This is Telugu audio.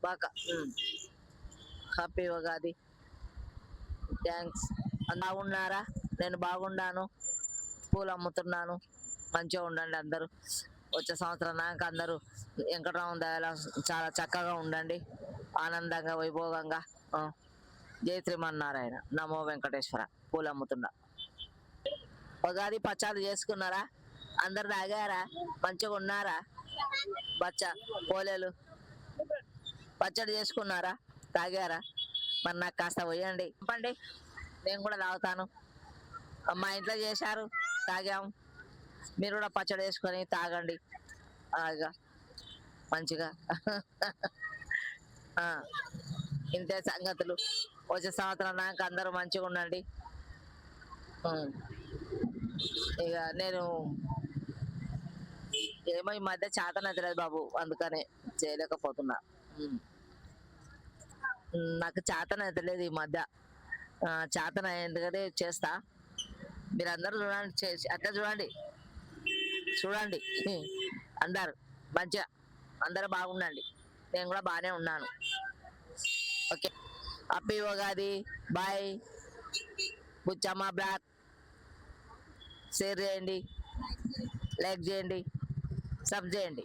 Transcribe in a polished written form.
బాగా హ్యాపీ ఉగాది. థ్యాంక్స్. బాగున్నారా? నేను బాగున్నాను. పూలు అమ్ముతున్నాను. మంచిగా ఉండండి అందరూ. వచ్చే సంవత్సరం దాకా అందరూ వెంకటరామ దయలో చాలా చక్కగా ఉండండి, ఆనందంగా వైభోగంగా. జై శ్రీమన్నారాయణ. నమో వెంకటేశ్వర. పూలు అమ్ముతున్నా. ఉగాది పచ్చాలు చేసుకున్నారా? అందరు తాగారా? మంచిగా ఉన్నారా? పోలేలు పచ్చడి చేసుకున్నారా? తాగారా? మరి నాకు కాస్త పోయండి, చెప్పండి, నేను కూడా తాగుతాను. మా ఇంట్లో చేశారు, తాగాం. మీరు కూడా పచ్చడి వేసుకొని తాగండి అలాగా మంచిగా. ఇంతే సంగతులు. వచ్చే సంవత్సరం నాకు అందరూ మంచిగా ఉండండి. ఇక నేను ఏమో ఈ మధ్య చేతనైతలేదు బాబు, అందుకనే చేయలేకపోతున్నా. నాకు చేతనైతలేదు ఈ మధ్య. చేతన ఎందుకంటే చేస్తా. మీరు అందరూ చూడండి, చేసి అట్లా చూడండి చూడండి. అందరు మంచిగా, అందరూ బాగుండండి. నేను కూడా బాగానే ఉన్నాను. Okay, happy Ugadi. Bye. Buchamma block. Share చేయండి, లైక్ చేయండి, సబ్ చేయండి.